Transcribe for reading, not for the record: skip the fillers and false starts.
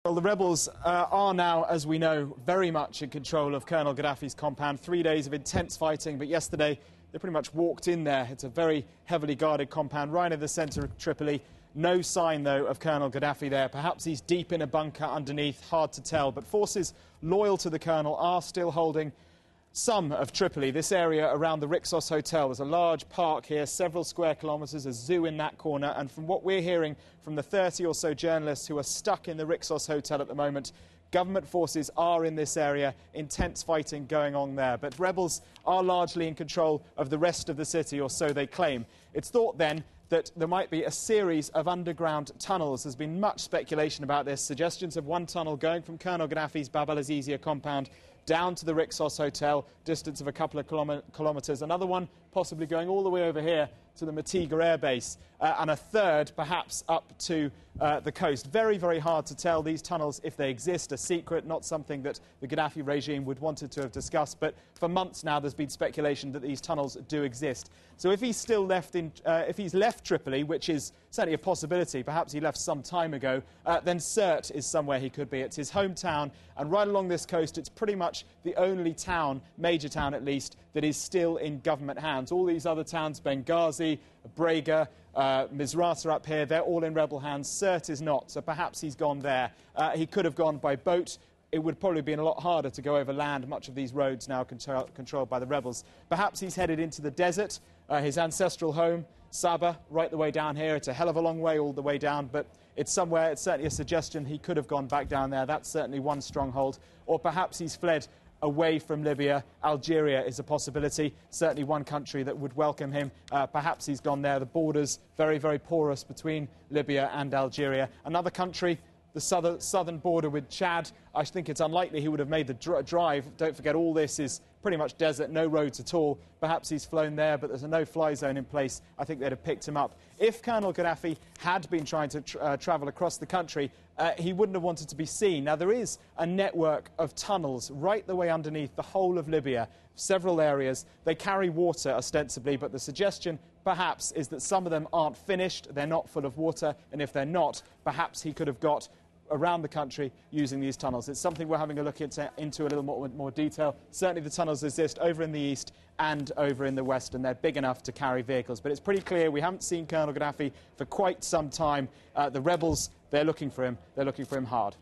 Well, the rebels are now, as we know, very much in control of Colonel Gaddafi's compound. 3 days of intense fighting, but yesterday they pretty much walked in there. It's a very heavily guarded compound right in the centre of Tripoli. No sign, though, of Colonel Gaddafi there. Perhaps he's deep in a bunker underneath, hard to tell. But forces loyal to the colonel are still holding some of Tripoli, this area around the Rixos Hotel. There's a large park here, several square kilometres, a zoo in that corner. And from what we're hearing from the 30 or so journalists who are stuck in the Rixos Hotel at the moment, government forces are in this area, intense fighting going on there. But rebels are largely in control of the rest of the city, or so they claim. It's thought then that there might be a series of underground tunnels. There's been much speculation about this. Suggestions of one tunnel going from Colonel Gaddafi's Bab al-Azizia compound down to the Rixos Hotel, distance of a couple of kilometres. Another one possibly going all the way over here to the Matiga Air Base, and a third perhaps up to the coast. Very, very hard to tell. These tunnels, if they exist, are secret, not something that the Gaddafi regime would wanted to have discussed. But for months now, there's been speculation that these tunnels do exist. So if he's still left if he's left Tripoli, which is certainly a possibility, perhaps he left some time ago, then Sirte is somewhere he could be. It's his hometown, and right along this coast, it's pretty much the only town, major town at least, that is still in government hands. All these other towns, Benghazi, Brega, Misrata up here, they're all in rebel hands. Sirte is not, so perhaps he's gone there. He could have gone by boat. It would probably have been a lot harder to go over land. Much of these roads now controlled by the rebels. Perhaps he's headed into the desert, his ancestral home, Sabah, right the way down here. It's a hell of a long way all the way down, but it's somewhere. It's certainly a suggestion he could have gone back down there. That's certainly one stronghold. Or perhaps he's fled away from Libya. Algeria is a possibility, certainly one country that would welcome him. Perhaps he's gone there. The border's very, very porous between Libya and Algeria. Another country, the southern border with Chad, I think it's unlikely he would have made the drive. Don't forget, all this is pretty much desert, no roads at all. Perhaps he's flown there, but there's a no-fly zone in place. I think they'd have picked him up. If Colonel Gaddafi had been trying to travel across the country, he wouldn't have wanted to be seen. Now, there is a network of tunnels right the way underneath the whole of Libya, several areas. They carry water, ostensibly, but the suggestion, perhaps, is that some of them aren't finished, they're not full of water, and if they're not, perhaps he could have got around the country using these tunnels. It's something we're having a look into a little more detail. Certainly the tunnels exist over in the east and over in the west, and they're big enough to carry vehicles. But it's pretty clear we haven't seen Colonel Gaddafi for quite some time. The rebels, they're looking for him. They're looking for him hard.